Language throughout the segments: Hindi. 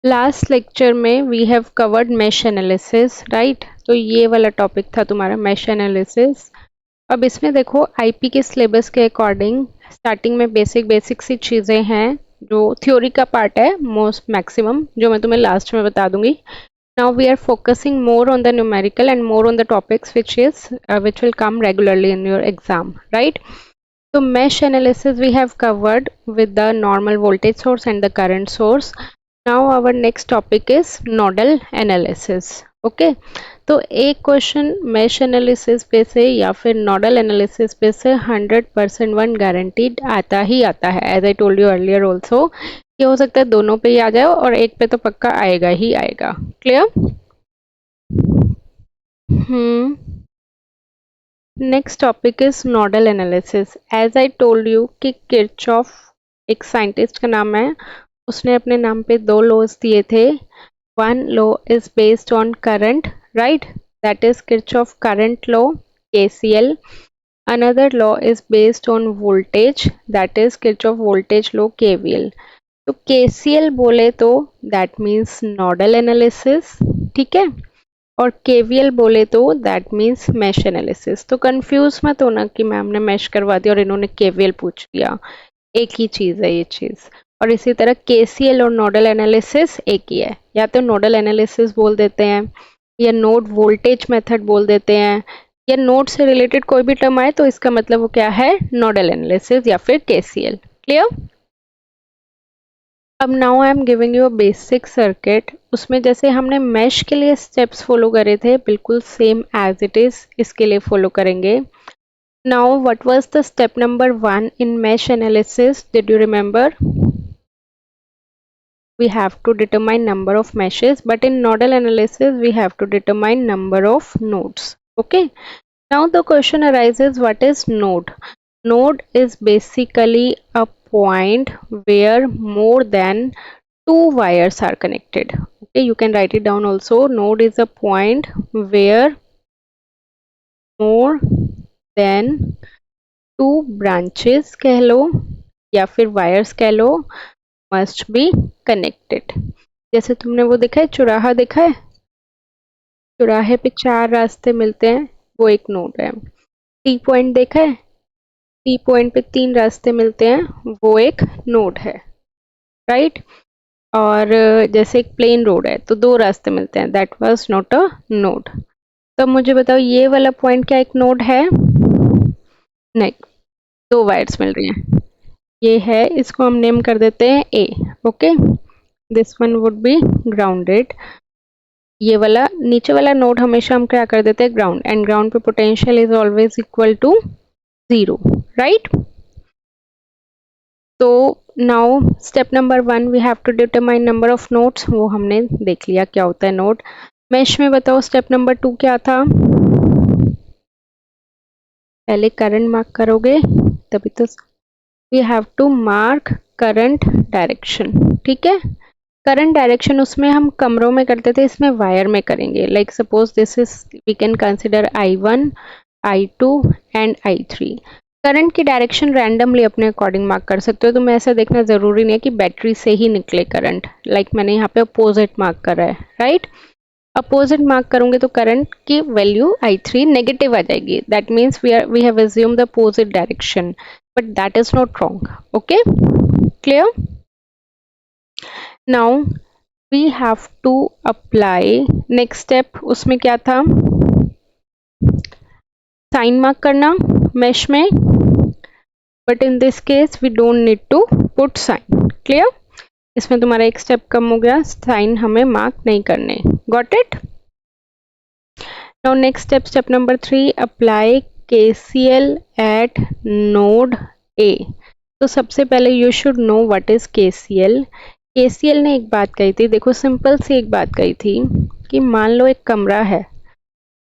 लास्ट लेक्चर में we have covered mesh analysis, right. तो ये वाला टॉपिक था तुम्हारा मैश एनालिसिस। अब इसमें देखो आईपी के सिलेबस के अकॉर्डिंग स्टार्टिंग में बेसिक बेसिक सी चीज़ें हैं जो थ्योरी का पार्ट है मोस्ट मैक्सिमम, जो मैं तुम्हें लास्ट में बता दूंगी। Now we are focusing more on the numerical and more on the topics which will come regularly in your exam, right? So mesh analysis we have covered with the normal voltage source and the current source. Now our next topic is nodal analysis. Okay, तो एक क्वेश्चन मैश एनालिसिस पे से या फिर नोडल एनालिसिस पे से 100% वन गारंटीड आता ही आता है। As I told you earlier also, ये हो सकता है दोनों पे ही आ जाए और एक पे तो पक्का आएगा ही आएगा। Clear? Next topic is nodal analysis. As I told you कि किरचॉफ एक साइंटिस्ट का नाम है, उसने अपने नाम पे दो लॉज दिए थे। One law is based on current, right, that is Kirchhoff current law KCL. Another law is based on voltage, that is Kirchhoff voltage law KVL. तो KCL बोले तो दैट मीन्स नोडल एनालिसिस, ठीक है, और KVL बोले तो दैट मीन्स मैश एनालिसिस। तो कंफ्यूज मत होना कि मैम ने मैश करवा दिया और इन्होंने KVL पूछ लिया, एक ही चीज है ये चीज। और इसी तरह KCL और नोडल एनालिसिस एक ही है, या तो नोडल एनालिसिस बोल देते हैं या नोड वोल्टेज मेथड बोल देते हैं, या नोड से रिलेटेड कोई भी टर्म आए तो इसका मतलब वो क्या है, नोडल एनालिसिस या फिर KCL। क्लियर? अब now I am giving you a basic circuit. उसमें जैसे हमने मैश के लिए स्टेप्स फॉलो करे थे बिल्कुल सेम एज इट इज इसके लिए फॉलो करेंगे। Now what was the step number 1 in mesh analysis, did you remember? We have to determine number of meshes, but in nodal analysis we have to determine number of nodes. Okay, now the question arises, what is node? Node is basically a point where more than two wires are connected. Okay, you can write it down also. Node is a point where more than two branches कह लो या फिर wires कह लो must be connected. जैसे तुमने वो देखा है, चौराहा देखा है, चौराहे पे चार रास्ते मिलते हैं, वो एक नोड है। टी पॉइंट देखा है, टी पॉइंट पे तीन रास्ते मिलते हैं, वो एक नोड है, राइट। और जैसे एक प्लेन रोड है तो दो रास्ते मिलते हैं, that was not a node. तो मुझे बताओ ये वाला पॉइंट क्या एक नोड है? नहीं, दो वायर्स मिल रही हैं, ये है, इसको हम नेम कर देते हैं A. Okay, this one would be grounded. ये वाला नीचे वाला नोड हमेशा हम क्या कर देते हैं, ग्राउंड, एंड ग्राउंड पे potential is always equal to 0, right. तो now step number 1 we have to determine number of nodes, वो हमने देख लिया क्या होता है नोड। मैश में बताओ स्टेप नंबर 2 क्या था? पहले करंट मार्क करोगे तभी तो, we have to mark current direction, ठीक है। करंट डायरेक्शन उसमें हम कमरों में करते थे, इसमें वायर में करेंगे। Like suppose this is, we can consider I1, I2 and I3। Current की डायरेक्शन रैंडमली अपने अकॉर्डिंग मार्क कर सकते हो, तो मैं ऐसा देखना जरूरी नहीं है कि बैटरी से ही निकले करंट। लाइक मैंने यहाँ पे अपोजिट मार्क करा है, राइट। अपोजिट मार्क करूंगे तो करंट की वैल्यू I3 नेगेटिव आ जाएगी, that means we have assumed the opposite direction, but that is not wrong. Okay, clear? Now we have to apply next step, उसमें क्या था, साइन मार्क करना मैश में, but in this case we don't need to put sign. Clear? इसमें तुम्हारा एक स्टेप कम हो गया, साइन हमें मार्क नहीं करने। Got it? Now next step, step number 3, apply KCL at node A। तो सबसे पहले you should know what is KCL। KCL ने एक बात कही थी, देखो सिंपल सी एक बात कही थी कि मान लो एक कमरा है,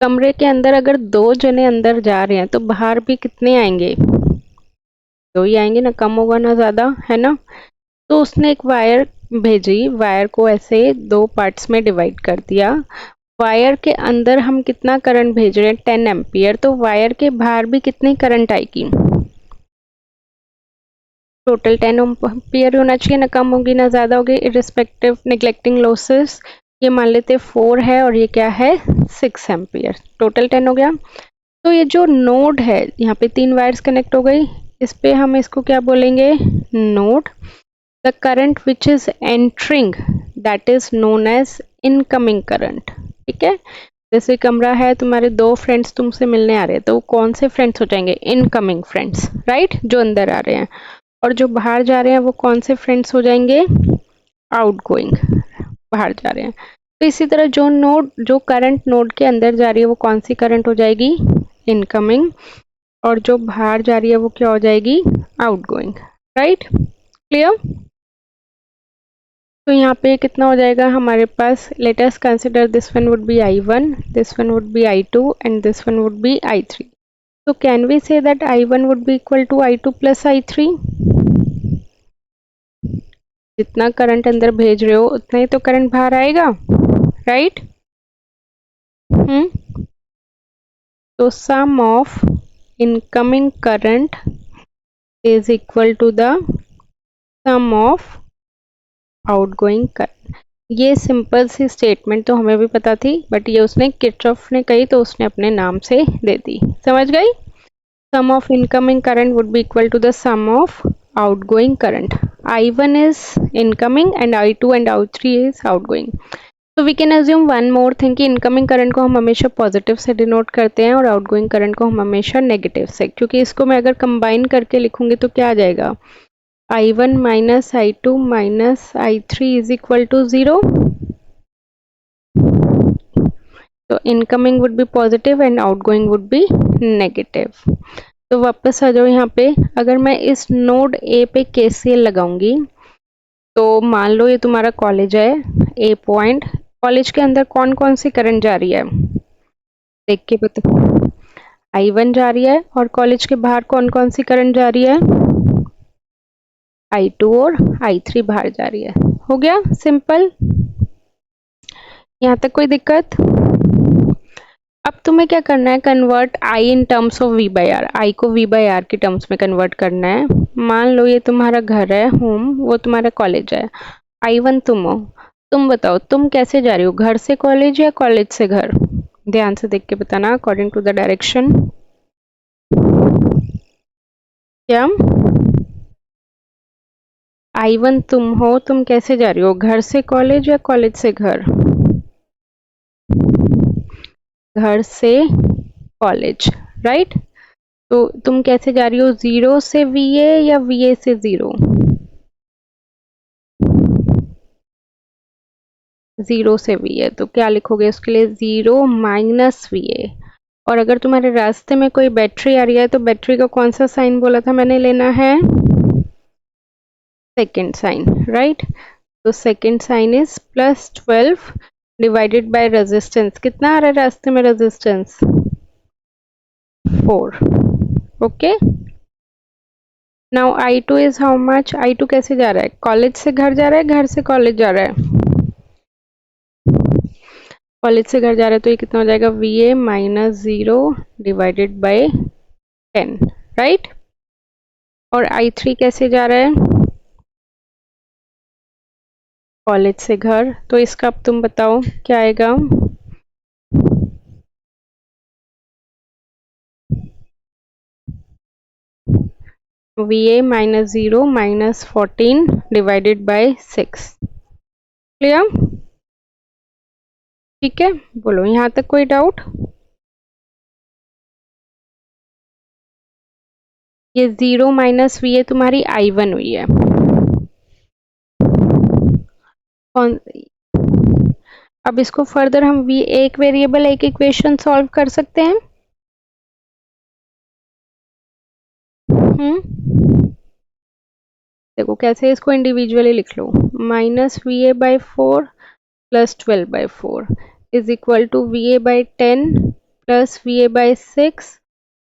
कमरे के अंदर अगर दो जने अंदर जा रहे हैं तो बाहर भी कितने आएंगे, दो ही आएंगे ना, कम होगा ना ज्यादा, है ना। तो उसने एक वायर भेजी, वायर को ऐसे दो पार्ट्स में डिवाइड कर दिया। वायर के अंदर हम कितना करंट भेज रहे हैं, 10 एम्पियर, तो वायर के बाहर भी कितनी करंट आएगी, टोटल 10 एम्पियर होना चाहिए, ना कम होगी ना ज़्यादा होगी, इरिस्पेक्टिव नेग्लेक्टिंग लॉसेस। ये मान लेते 4 है और ये क्या है 6 एम्पियर, टोटल 10 हो गया। तो ये जो नोड है यहाँ पे 3 वायर्स कनेक्ट हो गई, इस पे हम इसको क्या बोलेंगे node. The current which is entering that is known as incoming current. ठीक है, जैसे कमरा है, तुम्हारे 2 फ्रेंड्स तुमसे मिलने आ रहे हैं, तो वो कौन से फ्रेंड्स हो जाएंगे इनकमिंग फ्रेंड्स, राइट, जो अंदर आ रहे हैं। और जो बाहर जा रहे हैं वो कौन से फ्रेंड्स हो जाएंगे आउटगोइंग, बाहर जा रहे हैं। तो इसी तरह जो करंट नोड के अंदर जा रही है वो कौन सी करंट हो जाएगी इनकमिंग, और जो बाहर जा रही है वो क्या हो जाएगी आउटगोइंग, राइट, क्लियर। तो यहाँ पे कितना हो जाएगा हमारे पास, let us consider this one would be I1, this one would be I2 and this one would be I3। so can we say that I1 would be equal to I2 plus I3? जितना करंट अंदर भेज रहे हो उतना ही तो करंट बाहर आएगा, राइट। तो sum of incoming current is equal to the sum of outgoing current. ये सिंपल सी स्टेटमेंट तो हमें भी पता थी, बट ये उसने किरचॉफ ने कही तो उसने अपने नाम से दे दी, समझ गई। sum of incoming current would be equal to the sum of outgoing current. I1 is incoming and I2 and I3 is outgoing. So we can assume one more thing कि incoming current को हम हमेशा पॉजिटिव से डिनोट करते हैं और आउटगोइंग करंट को हम हमेशा नेगेटिव से, क्योंकि इसको मैं अगर कंबाइन करके लिखूंगी तो क्या आ जाएगा I1 minus I2 minus I3 is equal to 0। तो incoming would be positive and outgoing would be negative. तो वापस आ जाओ यहाँ पे, अगर मैं इस नोड ए पे KCL लगाऊंगी तो मान लो ये तुम्हारा कॉलेज है ए पॉइंट, कॉलेज के अंदर कौन कौन सी करंट जा रही है देख के बता। I1 जा रही है, और कॉलेज के बाहर कौन कौन सी करंट जा रही है I2 और I3 बाहर जा रही है। हो गया सिंपल, यहाँ तक कोई दिक्कत। अब तुम्हें क्या करना है, convert I in terms of V by R, I को वी बाई आर की टर्म्स में कन्वर्ट करना है। मान लो ये तुम्हारा घर है होम, वो तुम्हारा कॉलेज है, I1 तुम हो, तुम बताओ तुम कैसे जा रही हो, घर से कॉलेज या कॉलेज से घर, ध्यान से देख के बताना अकॉर्डिंग टू द डायरेक्शन। क्या I1 तुम हो, तुम कैसे जा रही हो, घर से कॉलेज या कॉलेज से घर, घर से कॉलेज, राइट। तो तुम कैसे जा रही हो, 0 से VA या VA से 0, 0 से VA, तो क्या लिखोगे उसके लिए 0 माइनस VA। और अगर तुम्हारे रास्ते में कोई बैटरी आ रही है तो बैटरी का कौन सा साइन बोला था मैंने लेना है, सेकेंड साइन, राइट। तो second sign is +12 divided by resistance, कितना आ रहा है रास्ते में resistance 4, okay. Now I2 is how much, I2 कैसे जा रहा है, कॉलेज से घर जा रहा है, घर से कॉलेज जा रहा है, कॉलेज से घर जा रहा है, तो ये कितना हो जाएगा VA minus 0 divided by 10, right. और I3 कैसे जा रहा है, कॉलेज से घर, तो इसका अब तुम बताओ क्या आएगा, VA minus 0 minus 14 divided by 6, clear, ठीक है। बोलो यहाँ तक कोई डाउट। ये 0 माइनस VA तुम्हारी I1 हुई है, कौन, अब इसको फर्दर हम एक वेरिएबल एक इक्वेशन सॉल्व कर सकते हैं। देखो कैसे, इसको इंडिविजुअली लिख लो, -VA/4 plus 12/4 is equal to VA/10 plus VA/6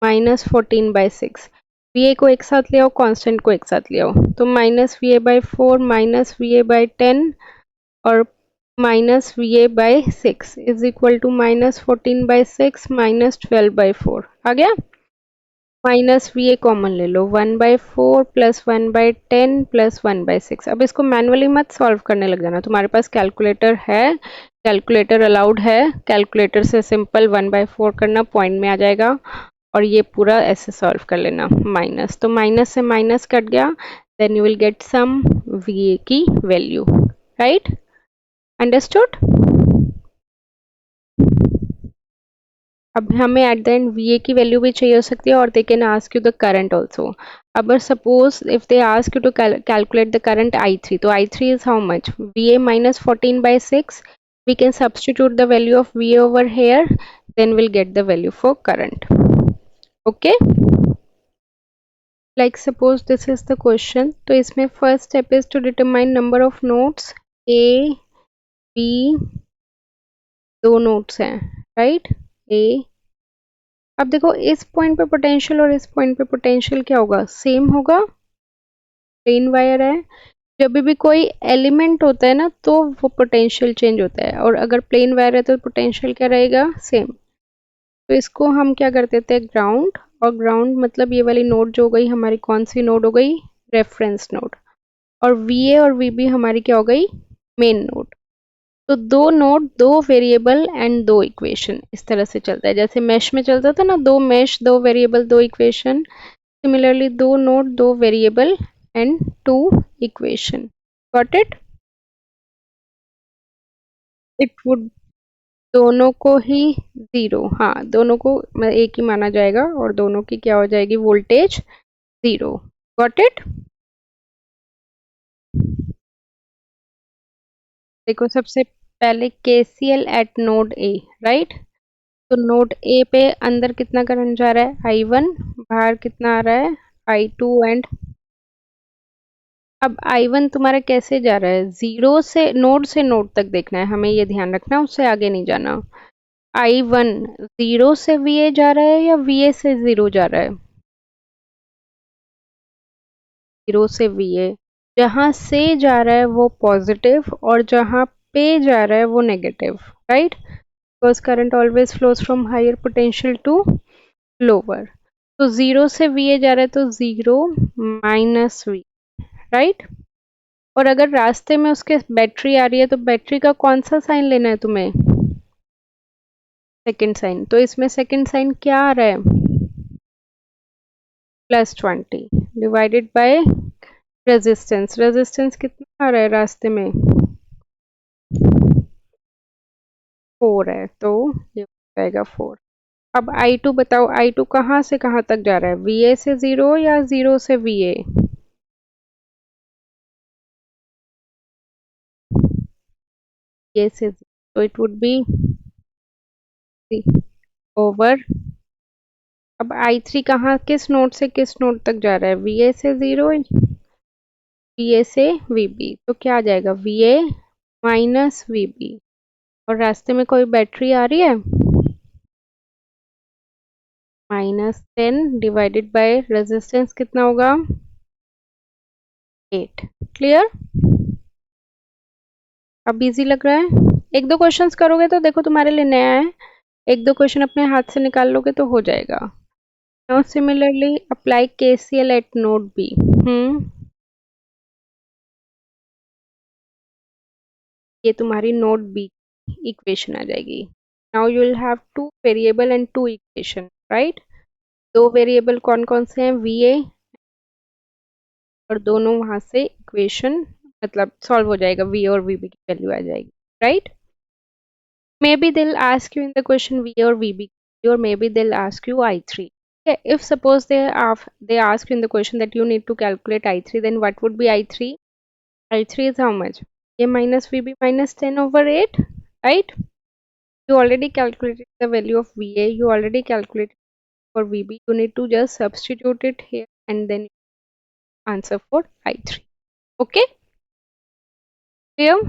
minus 14/6। VA को एक साथ ले आओ, कांस्टेंट को एक साथ ले आओ, तो -VA/4 माइनस VA/10 और minus VA/6 is equal to -14/6 minus 12/4 आ गया। माइनस वी ए कॉमन ले लो, 1/4 प्लस 1/10 प्लस 1/6। अब इसको मैनुअली मत सॉल्व करने लग जाना, तुम्हारे पास कैलकुलेटर है, कैलकुलेटर अलाउड है, कैलकुलेटर से सिंपल 1/4 करना, पॉइंट में आ जाएगा और ये पूरा ऐसे सॉल्व कर लेना। माइनस, तो माइनस से माइनस कट गया, then you will get some V A की वैल्यू, राइट? अंडरस्टूड? अब हमें at the end V A की वैल्यू भी चाहिए हो सकती है, और they can ask you the current also. अब suppose if they ask you to calculate the current I3, तो I3 is how much? V A minus 14/6, we can substitute the value of VA over here, then we'll get the value for current. Okay, like suppose this is the question, तो इसमें first step is to determine number of nodes, A B, दो nodes हैं, right? A, अब देखो इस पॉइंट पे पोटेंशियल और इस पॉइंट पे पोटेंशियल क्या होगा? सेम होगा, प्लेन वायर है। जब भी कोई एलिमेंट होता है ना तो वो पोटेंशियल चेंज होता है, और अगर प्लेन वायर है तो पोटेंशियल क्या रहेगा? सेम। तो इसको हम क्या कर देते हैं? ग्राउंड, और ग्राउंड मतलब ये वाली नोड जो हो गई हमारी, कौन सी नोड हो गई? Reference node. और वी ए और वी बी हमारी क्या हो गई? Main node. तो दो नोड, दो वेरिएबल एंड दो इक्वेशन, इस तरह से चलता है जैसे मेश में चलता था ना, दो मेश, दो वेरिएबल, दो इक्वेशन। सिमिलरली दो नोड, दो variable and two equation. Got it? It would, दोनों को ही जीरो, हाँ दोनों को एक ही माना जाएगा, और दोनों की क्या हो जाएगी? Voltage zero. Got it? देखो सबसे पहले KCL at node A, right? तो नोड ए पे अंदर कितना करंट जा रहा है? I1, बाहर कितना आ रहा है? I2 एंड, अब I1 तुम्हारा कैसे जा रहा है? जीरो से नोड तक देखना है हमें, ये ध्यान रखना, उससे आगे नहीं जाना। I1 जीरो से VA जा रहा है या VA से जीरो जा रहा है? जीरो से VA। जहां से जा रहा है वो पॉजिटिव, और जहां पे जा रहा है वो negative, right? Because current always flows from higher potential to lower. तो जीरो से VA जा रहा है तो जीरो माइनस वी, राइट? और अगर रास्ते में उसके बैटरी आ रही है तो बैटरी का कौन सा साइन लेना है तुम्हें? Second sign. तो इसमें सेकंड साइन क्या आ रहा है? +20 डिवाइडेड बाय रेजिस्टेंस। रेजिस्टेंस कितना आ रहा है रास्ते में? 4 है, तो ये हो जाएगा 4। अब I2 बताओ, I2 कहाँ से कहाँ तक जा रहा है? VA से जीरो या जीरो से VA? VA से zero. तो इट वुड बी ओवर। अब I3 कहाँ, किस नोड से किस नोड तक जा रहा है? VA से जीरो, VA से VB, तो क्या आ जाएगा? VA minus VB। और रास्ते में कोई बैटरी आ रही है? -10 डिवाइडेड बाय रेजिस्टेंस कितना होगा? 8। क्लियर? अब इजी लग रहा है? एक दो क्वेश्चंस करोगे तो देखो तुम्हारे लिए नया है, एक दो क्वेश्चन अपने हाथ से निकाल लोगे तो हो जाएगा। Now similarly apply KCL at node B. ये तुम्हारी नोड बी इक्वेशन आ जाएगी। Now you will have two variable and two equation, right? दो वेरिएबल कौन कौन से हैं? VA, और दोनों वहां से इक्वेशन मतलब सॉल्व हो जाएगा, V और VB की वैल्यू आ जाएगी, right? Maybe they'll ask you in the question V or VB, or maybe they'll ask you I3. Okay, if suppose they ask you in the question that you need to calculate I3, then what would be I3? I3 is how much? A minus VB minus 10 over 8, right? You already calculated the value of VA, you already calculated for VB, you need to just substitute it here and then answer for I3. Okay, clear?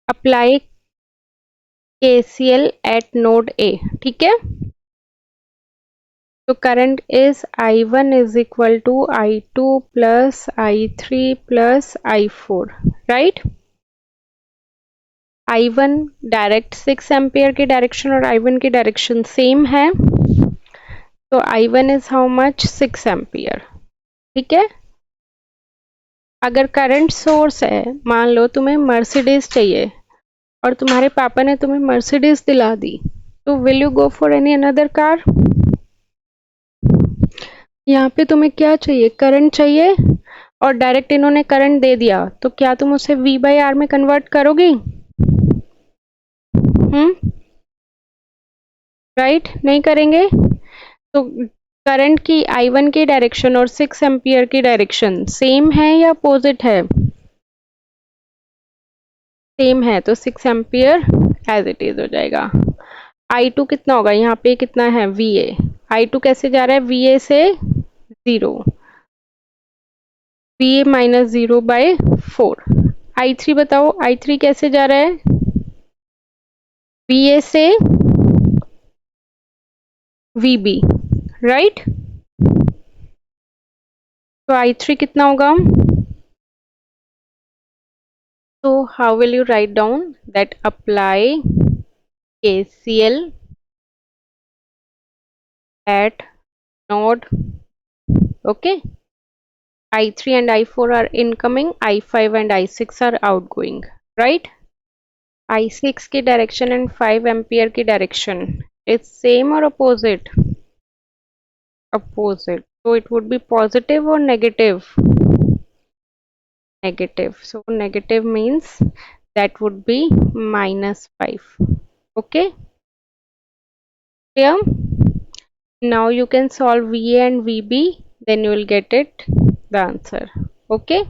Apply KCL at node A, ठीक है। तो current is I1 is equal to I2 plus I3 plus I4, right. I1 direct 6 ampere की डायरेक्शन और I1 की डायरेक्शन सेम है, तो I1 is how much 6 ampere, ठीक है। अगर करंट सोर्स है, मान लो तुम्हें मर्सिडीज चाहिए और तुम्हारे पापा ने तुम्हें मर्सिडीज दिला दी, तो will you go for any another car? यहाँ पे तुम्हें क्या चाहिए, करंट चाहिए, और डायरेक्ट इन्होंने करंट दे दिया, तो क्या तुम उसे V बाई आर में कन्वर्ट करोगी? राइट, नहीं करेंगे। तो करंट की I1 की डायरेक्शन और 6 एम्पियर की डायरेक्शन सेम है या अपोजिट है? सेम है, तो 6 एम्पियर एज इट इज हो जाएगा। I2 कितना होगा, यहाँ पे कितना है VA, I2 कैसे जा रहा है VA से 0, VA माइनस 0 बाय 4। I3 बताओ, I3 कैसे जा रहा है VA से VB, राइट। तो I3 कितना होगा? So how will you write down that? Apply KCL at node, okay. I3 and I4 are incoming, I5 and I6 are outgoing, right? I6 की डायरेक्शन एंड 5 एम्पियर की डायरेक्शन इज सेम और opposite? Opposite, so it would be positive or negative? Negative, so negative means that would be -5, okay, clear? Now you can solve VA and VB, then you will get it the answer, okay.